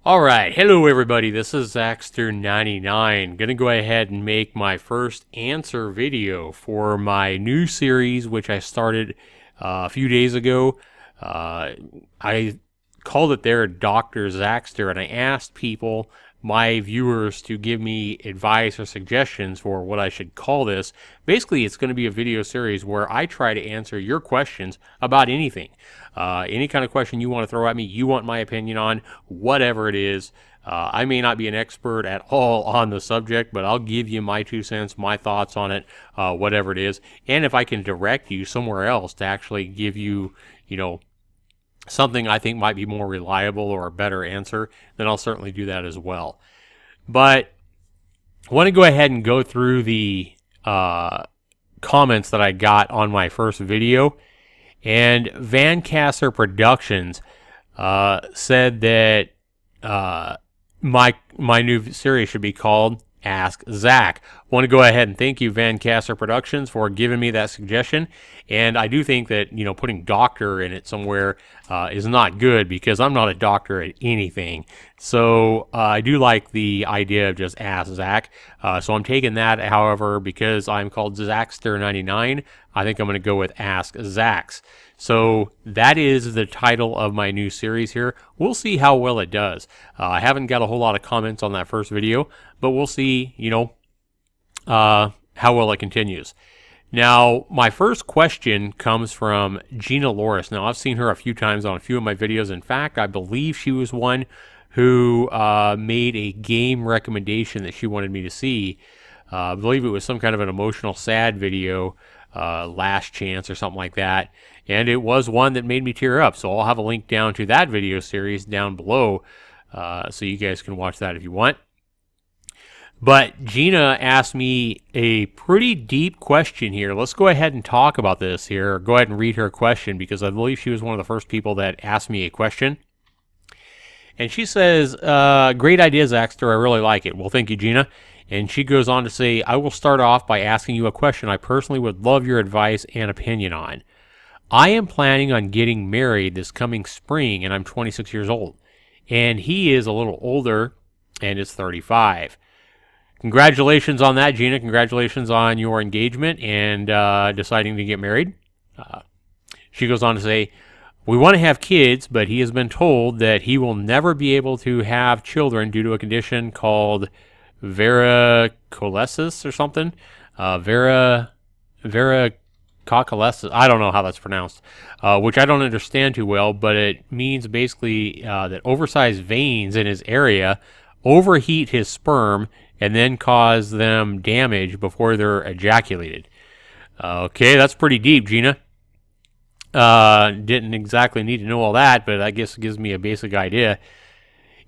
Alright, hello everybody, this is AskZaxtor99. Gonna go ahead and make my first answer video for my new series, which I started a few days ago. I called it there Dr. Zaxtor, and I asked people, my viewers, to give me advice or suggestions for what I should call this. Basically, it's going to be a video series where I try to answer your questions about anything. Any kind of question you want to throw at me, you want my opinion on, whatever it is. I may not be an expert at all on the subject, but I'll give you my 2 cents, my thoughts on it, whatever it is. And if I can direct you somewhere else to actually give you, something I think might be more reliable or a better answer, then I'll certainly do that as well. But I want to go ahead and go through the comments that I got on my first video. And Van Casser Productions said that my new series should be called Ask Zach. I want to go ahead and thank you, Van Casser Productions, for giving me that suggestion. And I do think that, putting doctor in it somewhere is not good, because I'm not a doctor at anything. So I do like the idea of just Ask Zach. So I'm taking that. However, because I'm called Zaxtor99, I think I'm going to go with Ask Zax. So that is the title of my new series here. We'll see how well it does. I haven't got a whole lot of comments on that first video, but we'll see, how well it continues. Now, my first question comes from Gina Loris. Now, I've seen her a few times on a few of my videos. In fact, I believe she was one who made a game recommendation that she wanted me to see. I believe it was some kind of an emotional, sad video, Last Chance or something like that. And it was one that made me tear up. So I'll have a link down to that video series down below, so you guys can watch that if you want. But Gina asked me a pretty deep question here. Let's go ahead and talk about this here. Go ahead and read her question, because I believe she was one of the first people that asked me a question. And she says, great idea, Zaxtor. I really like it. Well, thank you, Gina. And she goes on to say, I will start off by asking you a question I personally would love your advice and opinion on. I am planning on getting married this coming spring, and I'm 26 years old. And he is a little older and is 35. Congratulations on that, Gina. Congratulations on your engagement and deciding to get married. She goes on to say, we want to have kids, but he has been told that he will never be able to have children due to a condition called varicoceles or something. Varicoceles. I don't know how that's pronounced, which I don't understand too well, but it means basically that oversized veins in his area overheat his sperm and then cause them damage before they're ejaculated. Okay, that's pretty deep, Gina. Didn't exactly need to know all that, but I guess it gives me a basic idea.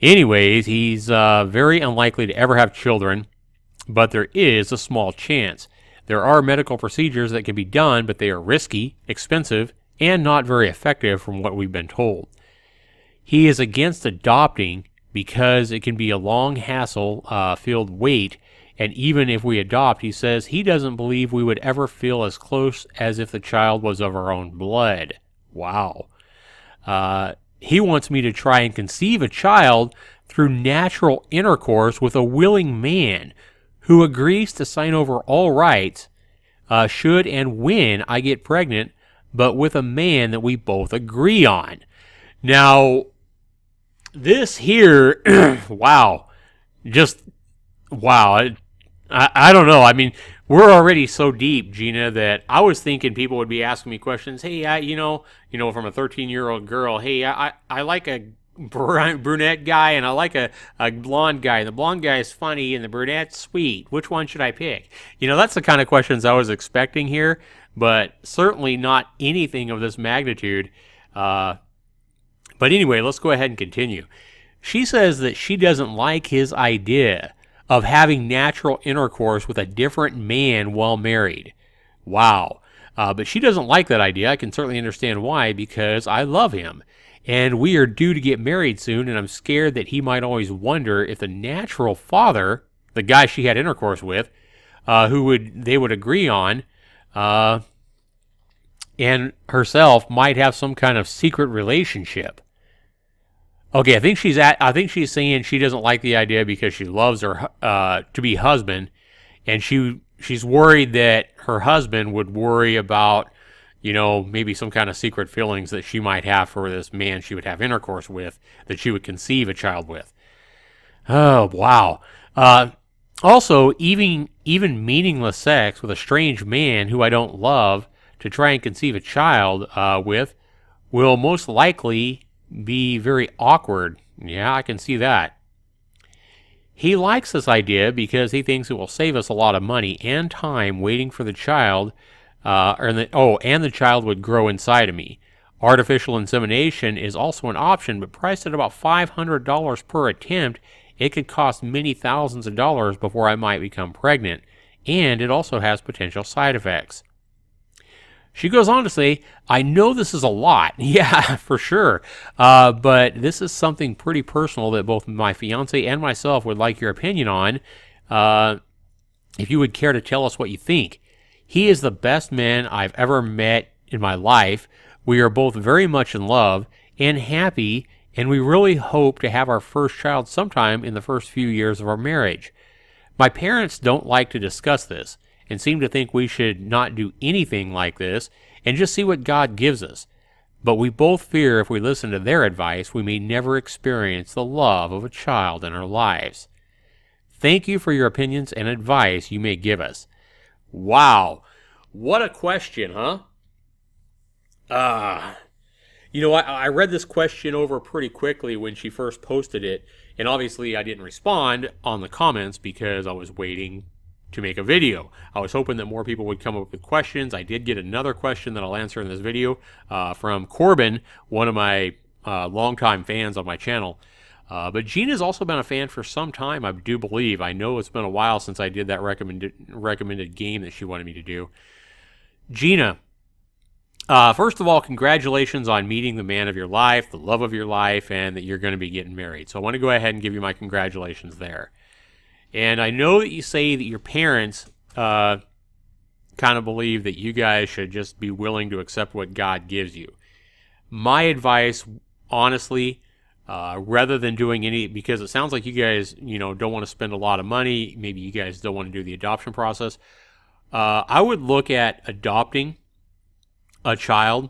Anyways, he's very unlikely to ever have children, but there is a small chance. There are medical procedures that can be done, but they are risky, expensive, and not very effective from what we've been told. He is against adopting because it can be a long hassle-filled wait, and even if we adopt, he says he doesn't believe we would ever feel as close as if the child was of our own blood. Wow. He wants me to try and conceive a child through natural intercourse with a willing man who agrees to sign over all rights should and when I get pregnant, but with a man that we both agree on. Now, this here, wow, just wow. I don't know. I mean, we're already so deep, Gina, that I was thinking people would be asking me questions. Hey, from a 13-year-old girl. Hey, I like a brunette guy, and I like a blonde guy. The blonde guy is funny, and the brunette's sweet. Which one should I pick? That's the kind of questions I was expecting here, but certainly not anything of this magnitude. But anyway, let's go ahead and continue. She says that she doesn't like his idea of having natural intercourse with a different man while married. Wow. But she doesn't like that idea. I can certainly understand why, because I love him. And we are due to get married soon, and I'm scared that he might always wonder if the natural father, the guy she had intercourse with, they would agree on, and herself might have some kind of secret relationship. Okay, I think she's saying she doesn't like the idea because she loves her to be husband, and she's worried that her husband would worry about, maybe some kind of secret feelings that she might have for this man she would have intercourse with, that she would conceive a child with. Oh wow. Also, even meaningless sex with a strange man who I don't love to try and conceive a child with will most likely be very awkward. Yeah, I can see that. He likes this idea because he thinks it will save us a lot of money and time waiting for the child, and the child would grow inside of me. Artificial insemination is also an option, but priced at about $500 per attempt, it could cost many thousands of dollars before I might become pregnant, and it also has potential side effects. She goes on to say, I know this is a lot. Yeah, for sure. But this is something pretty personal that both my fiance and myself would like your opinion on. If you would care to tell us what you think. He is the best man I've ever met in my life. We are both very much in love and happy, and we really hope to have our first child sometime in the first few years of our marriage. My parents don't like to discuss this and seem to think we should not do anything like this and just see what God gives us. But we both fear if we listen to their advice, we may never experience the love of a child in our lives. Thank you for your opinions and advice you may give us. Wow. What a question, huh? I read this question over pretty quickly when she first posted it, and obviously I didn't respond on the comments because I was waiting to make a video. I was hoping that more people would come up with questions. I did get another question that I'll answer in this video from Corbin, one of my longtime fans on my channel. But Gina's also been a fan for some time, I do believe. I know it's been a while since I did that recommended game that she wanted me to do. Gina, first of all, congratulations on meeting the man of your life, the love of your life, and that you're going to be getting married. So I want to go ahead and give you my congratulations there. And I know that you say that your parents kind of believe that you guys should just be willing to accept what God gives you. My advice, honestly, rather than doing because it sounds like you guys, don't want to spend a lot of money. Maybe you guys don't want to do the adoption process. I would look at adopting a child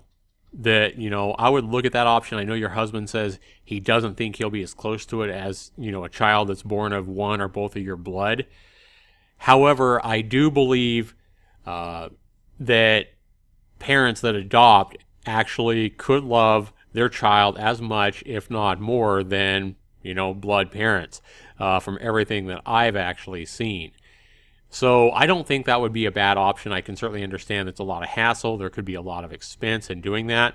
I would look at that option. I know your husband says he doesn't think he'll be as close to it as, a child that's born of one or both of your blood. However, I do believe that parents that adopt actually could love their child as much, if not more, than, blood parents from everything that I've actually seen. So I don't think that would be a bad option. I can certainly understand it's a lot of hassle. There could be a lot of expense in doing that.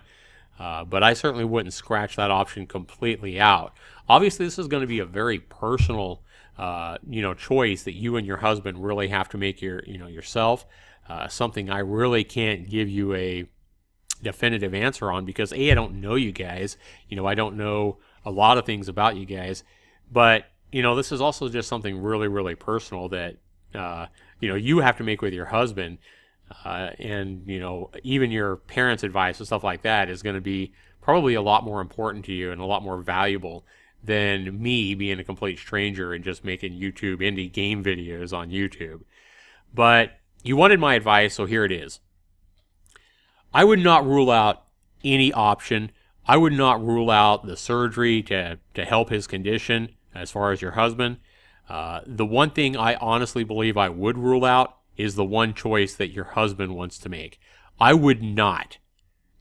But I certainly wouldn't scratch that option completely out. Obviously, this is going to be a very personal, choice that you and your husband really have to make yourself. Something I really can't give you a definitive answer on because I don't know you guys. I don't know a lot of things about you guys. But, this is also just something really, really personal that you have to make with your husband, and even your parents' advice and stuff like that is going to be probably a lot more important to you and a lot more valuable than me being a complete stranger and just making YouTube indie game videos on YouTube. But you wanted my advice, so here it is. I would not rule out any option. I would not rule out the surgery to help his condition as far as your husband. The one thing I honestly believe I would rule out is the one choice that your husband wants to make. I would not,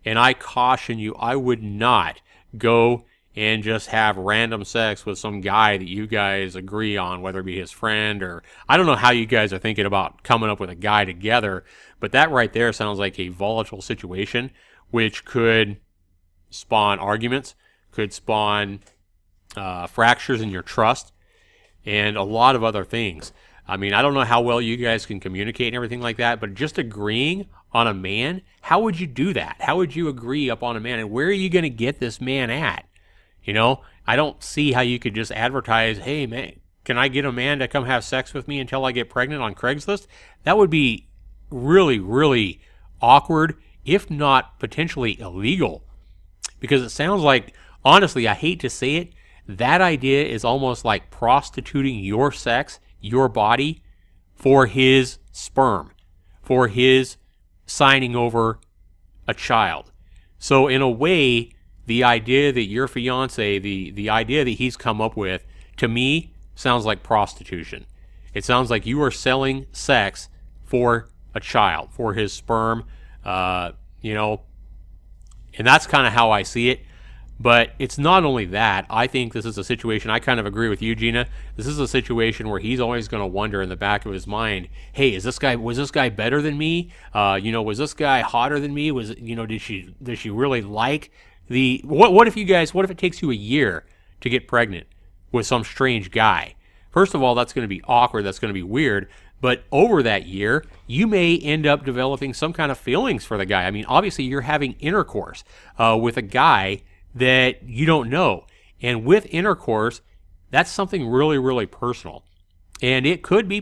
and I caution you, I would not go and just have random sex with some guy that you guys agree on, whether it be his friend or I don't know how you guys are thinking about coming up with a guy together, but that right there sounds like a volatile situation which could spawn arguments, could spawn fractures in your trust, and a lot of other things. I mean, I don't know how well you guys can communicate and everything like that, but just agreeing on a man, how would you do that? How would you agree upon a man? And where are you going to get this man at? I don't see how you could just advertise, hey, man, can I get a man to come have sex with me until I get pregnant on Craigslist? That would be really, really awkward, if not potentially illegal, because it sounds like honestly, I hate to say it, that idea is almost like prostituting your sex, your body, for his sperm, for his signing over a child. So in a way, the idea that your fiance, the idea that he's come up with, to me, sounds like prostitution. It sounds like you are selling sex for a child, for his sperm, you know, and that's kind of how I see it. But it's not only that. I think this is a situation, I kind of agree with you, Gina. This is a situation where he's always going to wonder in the back of his mind, hey, was this guy better than me? Was this guy hotter than me? Did she really like what if it takes you a year to get pregnant with some strange guy? First of all, that's going to be awkward. That's going to be weird. But over that year, you may end up developing some kind of feelings for the guy. I mean, obviously, you're having intercourse with a guy that you don't know. And with intercourse, that's something really, really personal. And it could be,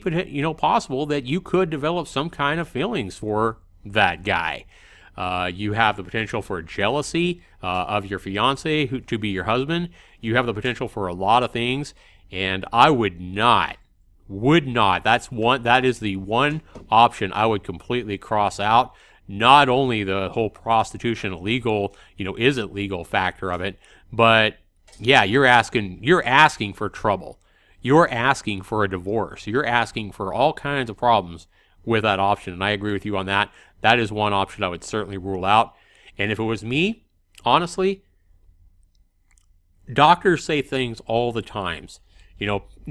possible that you could develop some kind of feelings for that guy. You have the potential for jealousy of your fiance to be your husband. You have the potential for a lot of things. And I would not, that is the one option I would completely cross out. Not only the whole prostitution illegal, is it legal factor of it, but yeah, you're asking for trouble. You're asking for a divorce. You're asking for all kinds of problems with that option. And I agree with you on that. That is one option I would certainly rule out. And if it was me, honestly, doctors say things all the times.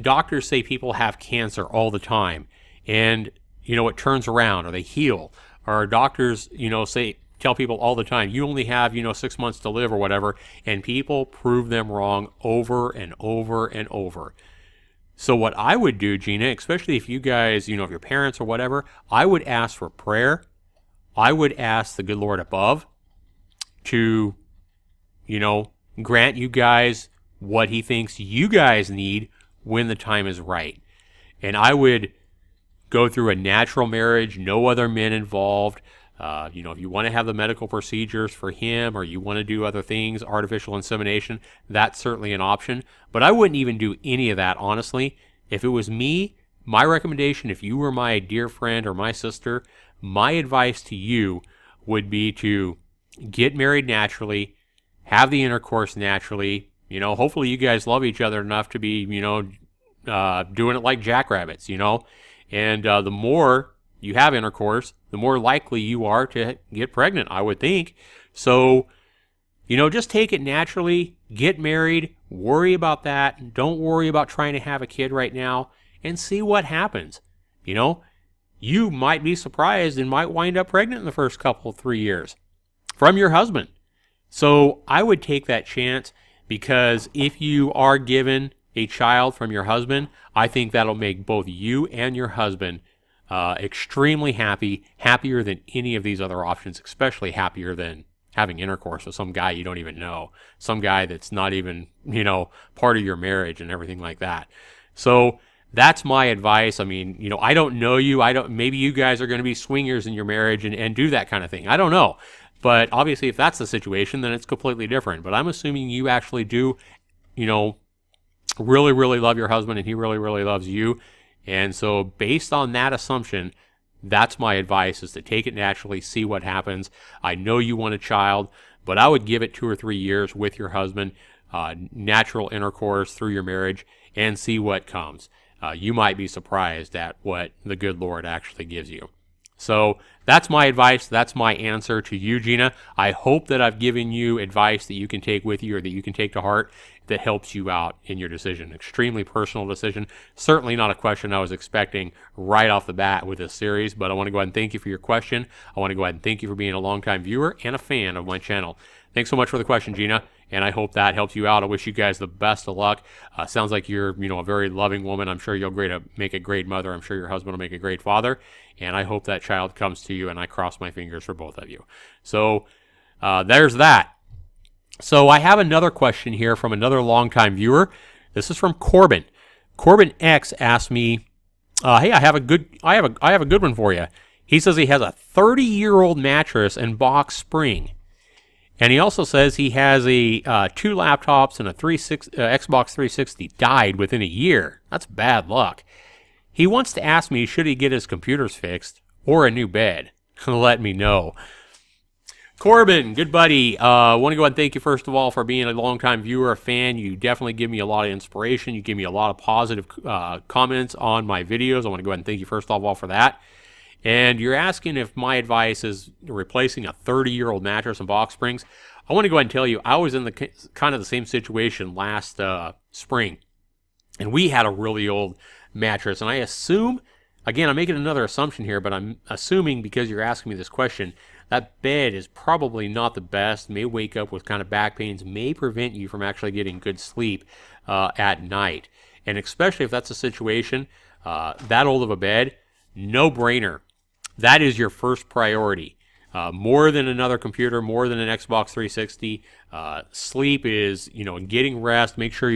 Doctors say people have cancer all the time, and it turns around, or they heal. Or doctors, tell people all the time, you only have, 6 months to live or whatever, and people prove them wrong over and over and over. So what I would do, Gina, especially if you guys, if your parents or whatever, I would ask for prayer. I would ask the good Lord above to, grant you guys what he thinks you guys need when the time is right. And I would go through a natural marriage, no other men involved. If you want to have the medical procedures for him, or you want to do other things, artificial insemination, that's certainly an option. But I wouldn't even do any of that, honestly. If it was me, my recommendation, if you were my dear friend or my sister, my advice to you would be to get married naturally, have the intercourse naturally. Hopefully you guys love each other enough to be, doing it like jackrabbits, And the more you have intercourse, the more likely you are to get pregnant, I would think. So, just take it naturally, get married, worry about that. Don't worry about trying to have a kid right now, and see what happens. You might be surprised and might wind up pregnant in the first 3 years from your husband. So I would take that chance, because if you are given a child from your husband, I think that'll make both you and your husband extremely happy, happier than any of these other options, especially happier than having intercourse with some guy you don't even know, some guy that's not even, part of your marriage and everything like that. So that's my advice. I mean, I don't know you. Maybe you guys are going to be swingers in your marriage and do that kind of thing. I don't know. But obviously, if that's the situation, then it's completely different. But I'm assuming you actually do, really, really love your husband, and he really, really loves you. And so based on that assumption, that's my advice, is to take it naturally, see what happens. I know you want a child, but I would give it 2 or 3 years with your husband, natural intercourse through your marriage, and see what comes. You might be surprised at what the good Lord actually gives you. So that's my advice. That's my answer to you, Gina. I hope that I've given you advice that you can take with you, or that you can take to heart, that helps you out in your decision. Extremely personal decision. Certainly not a question I was expecting right off the bat with this series, but I want to go ahead and thank you for your question. I want to go ahead and thank you for being a longtime viewer and a fan of my channel. Thanks so much for the question, Gina, and I hope that helps you out. I wish you guys the best of luck. Sounds like you're, a very loving woman. I'm sure you'll make a great mother. I'm sure your husband will make a great father, and I hope that child comes to you, and I cross my fingers for both of you. So there's that. So I have another question here from another longtime viewer. This is from Corbin. Corbin X asked me, "Hey, I have a good one for you." He says he has a 30-year-old mattress and box spring, And he also says he has a 2 laptops and a Xbox 360 died within a year. That's bad luck. He wants to ask me, should he get his computers fixed or a new bed? Let me know. Corbin, good buddy. I want to go ahead and thank you, first of all, for being a longtime viewer, a fan. You definitely give me a lot of inspiration. You give me a lot of positive comments on my videos. I want to go ahead and thank you, first of all, for that. And you're asking if my advice is replacing a 30-year-old mattress and box springs. I want to go ahead and tell you, I was in the kind of the same situation last spring. And we had a really old mattress. And I assume, again, I'm making another assumption here, but I'm assuming because you're asking me this question, that bed is probably not the best, may wake up with kind of back pains, may prevent you from actually getting good sleep at night. And especially if that's a situation, that old of a bed, no brainer. That is your first priority. More than another computer, more than an Xbox 360. Sleep is, getting rest. Make sure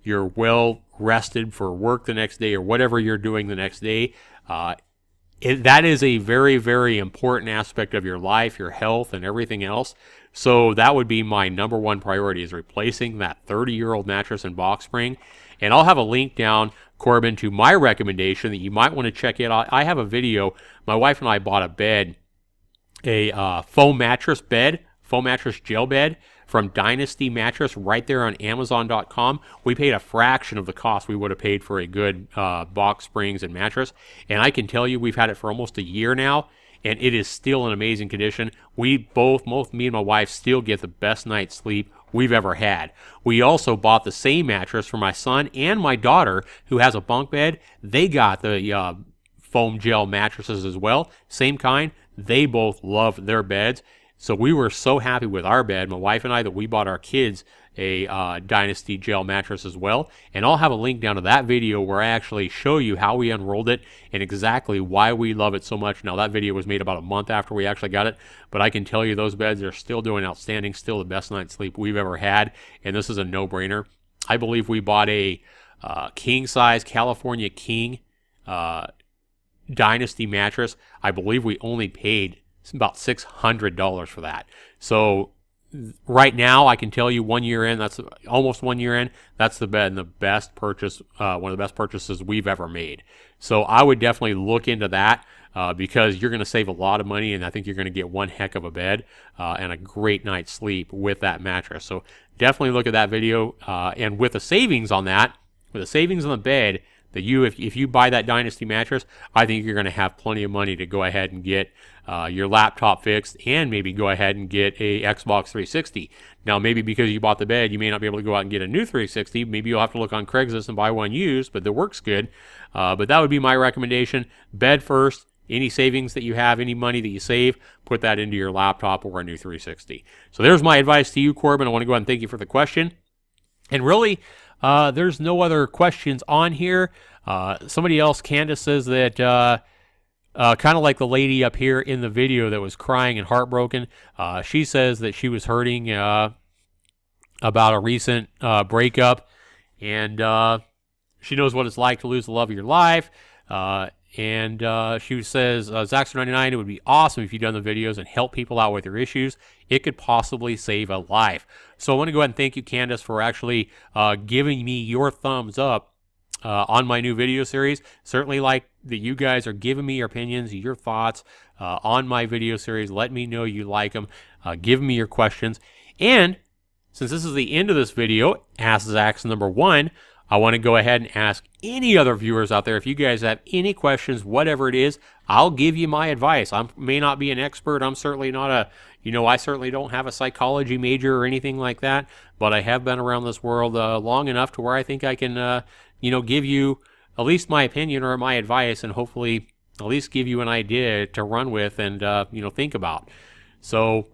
you're well rested for work the next day or whatever you're doing the next day. That is a very, very important aspect of your life, your health, and everything else. So that would be my number one priority, is replacing that 30-year-old mattress and box spring. And I'll have a link down, Corbin, to my recommendation that you might want to check it out. I have a video. My wife and I bought a bed, a foam mattress gel bed from Dynasty Mattress right there on Amazon.com. We paid a fraction of the cost we would have paid for a good box springs and mattress. And I can tell you, we've had it for almost a year now, and it is still in amazing condition. We both me and my wife, still get the best night's sleep we've ever had. We also bought the same mattress for my son and my daughter, who has a bunk bed. They got the foam gel mattresses as well, same kind. They both love their beds. So we were so happy with our bed, my wife and I, that we bought our kids a Dynasty gel mattress as well. And I'll have a link down to that video where I actually show you how we unrolled it and exactly why we love it so much. Now, that video was made about a month after we actually got it, but I can tell you those beds are still doing outstanding, still the best night's sleep we've ever had, and this is a no-brainer. I believe we bought a king-size California King Dynasty mattress. I believe we only paid about $600 for that. So right now, I can tell you 1 year in, that's almost 1 year in, that's the bed and the best purchase, one of the best purchases we've ever made. So I would definitely look into that because you're going to save a lot of money, and I think you're going to get one heck of a bed and a great night's sleep with that mattress. So definitely look at that video, and with the savings on that, with the savings on the bed, that if you buy that Dynasty mattress, I think you're going to have plenty of money to go ahead and get your laptop fixed, and maybe go ahead and get a Xbox 360. Now, maybe because you bought the bed, you may not be able to go out and get a new 360. Maybe you'll have to look on Craigslist and buy one used, but that works good. But that would be my recommendation. Bed first. Any savings that you have, any money that you save, put that into your laptop or a new 360. So there's my advice to you, Corbin. I want to go ahead and thank you for the question. And really, there's no other questions on here. Somebody else, Candace, says that kind of like the lady up here in the video that was crying and heartbroken. She says that she was hurting about a recent breakup, and she knows what it's like to lose the love of your life. And she says, Zaxtor99, it would be awesome if you'd done the videos and help people out with their issues. It could possibly save a life. So I want to go ahead and thank you, Candace, for actually giving me your thumbs up on my new video series. Certainly like that you guys are giving me your opinions, your thoughts on my video series. Let me know you like them. Give me your questions. And since this is the end of this video, Ask Zax number 1, I want to go ahead and ask any other viewers out there, if you guys have any questions, whatever it is, I'll give you my advice. I may not be an expert. I'm certainly not I certainly don't have a psychology major or anything like that, but I have been around this world long enough to where I think I can, give you at least my opinion or my advice, and hopefully at least give you an idea to run with and, think about. So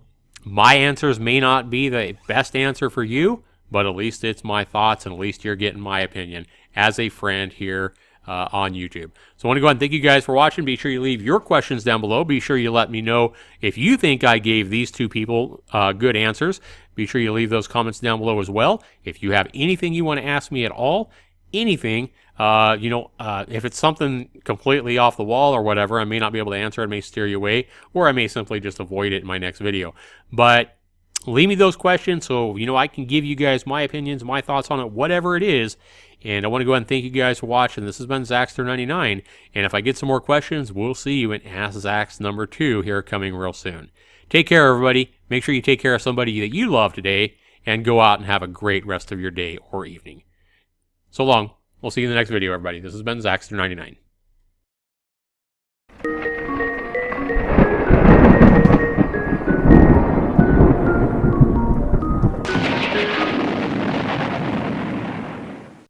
my answers may not be the best answer for you, but at least it's my thoughts, and at least you're getting my opinion as a friend here on YouTube. So I want to go ahead and thank you guys for watching. Be sure you leave your questions down below. Be sure you let me know if you think I gave these two people good answers. Be sure you leave those comments down below as well. If you have anything you want to ask me at all, anything, if it's something completely off the wall or whatever, I may not be able to answer. I may steer you away, or I may simply just avoid it in my next video. But leave me those questions so, I can give you guys my opinions, my thoughts on it, whatever it is. And I want to go ahead and thank you guys for watching. This has been Zaxtor99. And if I get some more questions, we'll see you in Ask Zax number 2 here coming real soon. Take care, everybody. Make sure you take care of somebody that you love today, and go out and have a great rest of your day or evening. So long. We'll see you in the next video, everybody. This has been Zaxtor99.